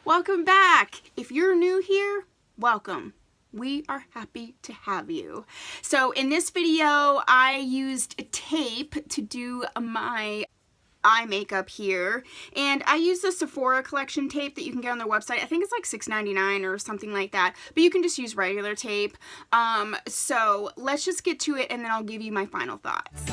Welcome back. If you're new here, welcome. We are happy to have you. So in this video, I used tape to do my eye makeup here, and I use the Sephora collection tape that you can get on their website. I think it's like $6.99 or something like that, but you can just use regular tape. So let's just get to it, and then I'll give you my final thoughts.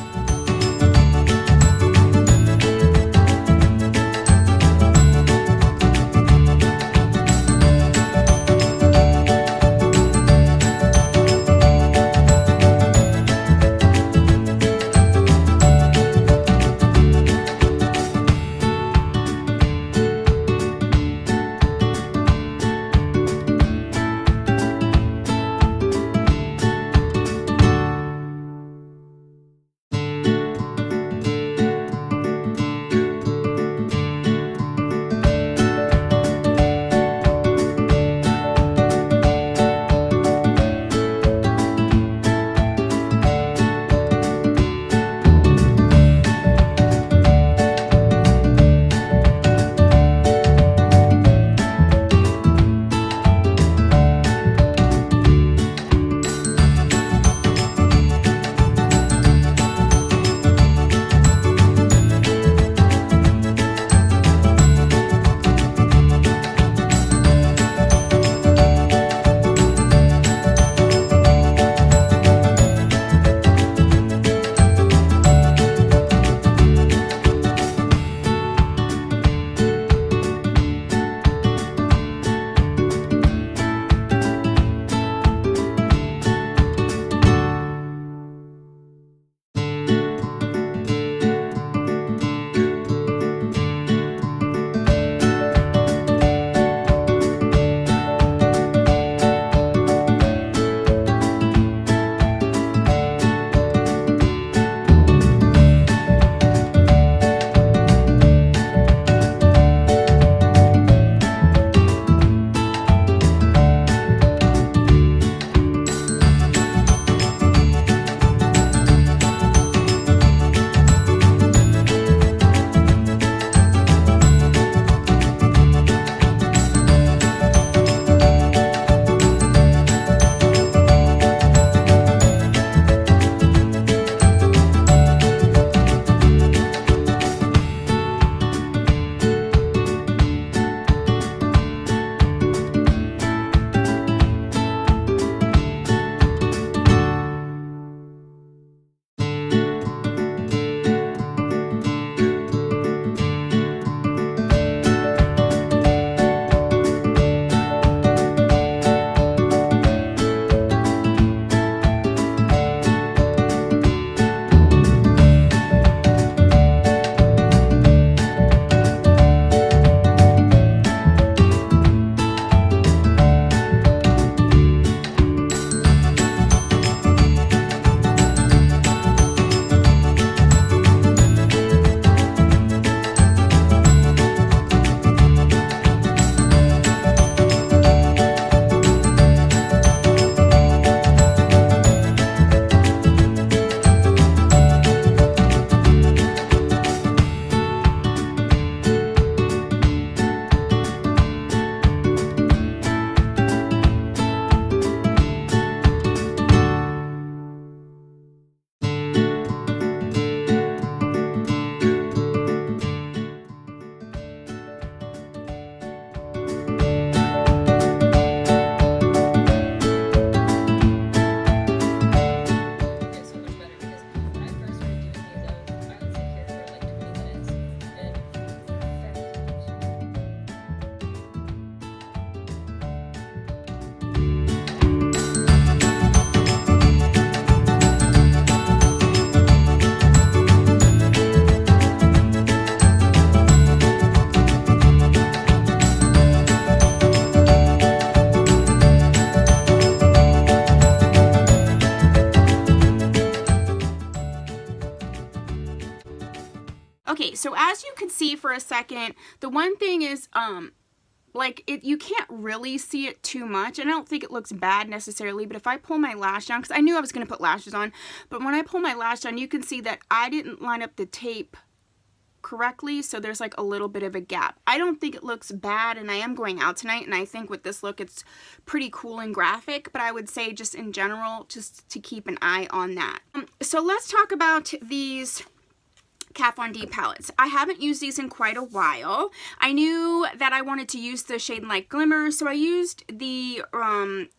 Okay, so as you can see for a second, the one thing is, you can't really see it too much, and I don't think it looks bad necessarily, but if I pull my lash down, because I knew I was going to put lashes on, but when I pull my lash down, you can see that I didn't line up the tape correctly, so there's like a little bit of a gap. I don't think it looks bad, and I am going out tonight, and I think with this look it's pretty cool and graphic, but I would say just in general, just to keep an eye on that. So let's talk about these Kat Von D palettes. I haven't used these in quite a while. I knew that I wanted to use the Shade and Light Glimmer, so I used the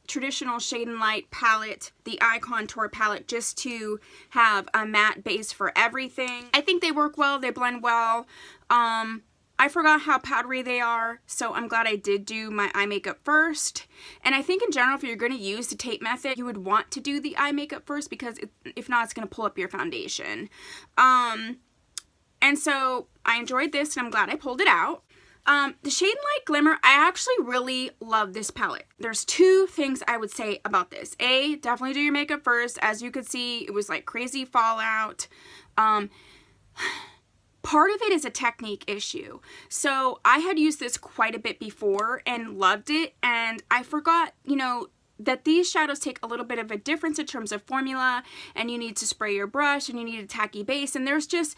traditional Shade and Light palette, the Eye Contour palette, just to have a matte base for everything. I think they work well, they blend well. I forgot how powdery they are, so I'm glad I did do my eye makeup first. And I think in general, if you're going to use the tape method, you would want to do the eye makeup first, because if not, it's going to pull up your foundation. And so I enjoyed this, and I'm glad I pulled it out. The Shade and Light Glimmer, I actually really love this palette. There's two things I would say about this. A, definitely do your makeup first. As you could see, it was like crazy fallout. Part of it is a technique issue. So I had used this quite a bit before and loved it, and I forgot, you know, that these shadows take a little bit of a difference in terms of formula, and you need to spray your brush, and you need a tacky base, and there's just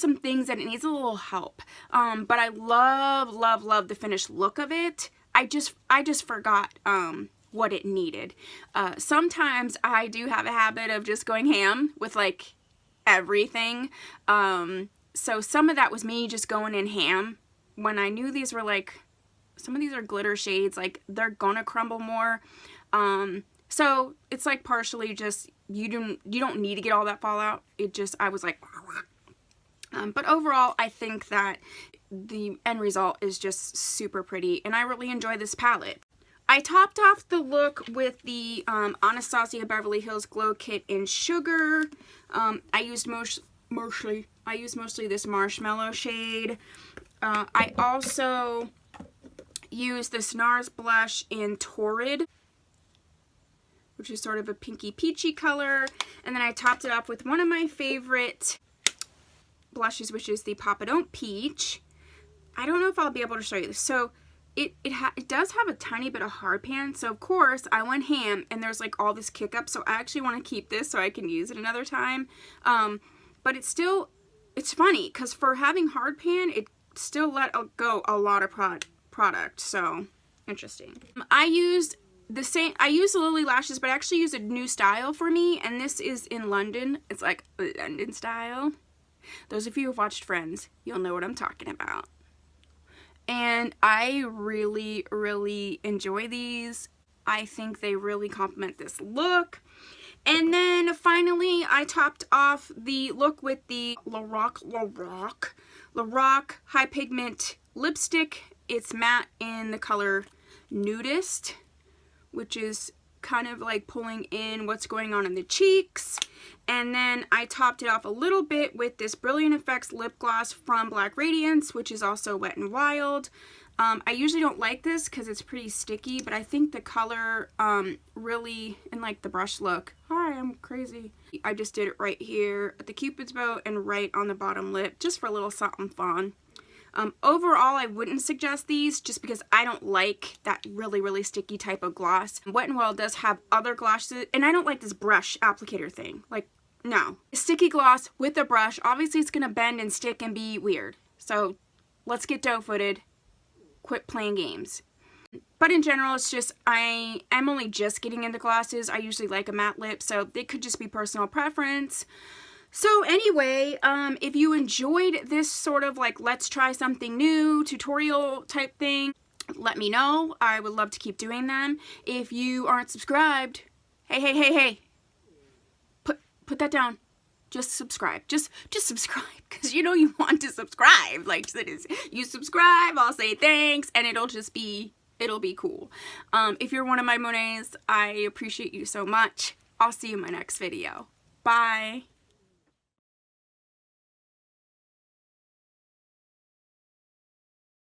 some things that it needs a little help. But I love the finished look of it. I just forgot what it needed. Sometimes I do have a habit of just going ham with like everything. So some of that was me just going in ham when I knew these were like, some of these are glitter shades, like they're gonna crumble more. So it's like partially just, you don't need to get all that fallout. It just, I was like, but overall, I think that the end result is just super pretty, and I really enjoy this palette. I topped off the look with the Anastasia Beverly Hills Glow Kit in Sugar. I used mostly this marshmallow shade. I also used this NARS blush in Torrid, which is sort of a pinky peachy color. And then I topped it off with one of my favorite blushes, which is the Papa Don't Peach. I don't know if I'll be able to show you this. So it does have a tiny bit of hard pan. So of course I went ham, and there's like all this kick up. So I actually want to keep this so I can use it another time. But it's funny because for having hard pan, it still let go a lot of product. So interesting. I used the Lily lashes, but I actually used a new style for me, and this is in London. It's like London style. Those of you who've watched Friends, you'll know what I'm talking about. And I really enjoy these. I think they really complement this look. And then finally, I topped off the look with the Lorac High Pigment Lipstick. It's matte in the color Nudist, which is kind of like pulling in what's going on in the cheeks. And then I topped it off a little bit with this Brilliant Effects lip gloss from Black Radiance, which is also Wet n Wild. I usually don't like this because it's pretty sticky, but I think the color really, and like the brush look, hi, I'm crazy. I just did it right here at the Cupid's bow and right on the bottom lip, just for a little something fun. Overall, I wouldn't suggest these just because I don't like that really sticky type of gloss. Wet n Wild does have other glosses, and I don't like this brush applicator thing. Like, no. A sticky gloss with a brush, obviously it's going to bend and stick and be weird. So let's get doe-footed. Quit playing games. But in general, it's just, I am only just getting into glosses. I usually like a matte lip, so it could just be personal preference. So anyway, if you enjoyed this sort of like let's try something new tutorial type thing, let me know. I would love to keep doing them. If you aren't subscribed, hey, put that down. Just subscribe. Just subscribe, because you know you want to subscribe. Like, you subscribe, I'll say thanks, and it'll be cool. If you're one of my Monets, I appreciate you so much. I'll see you in my next video. Bye.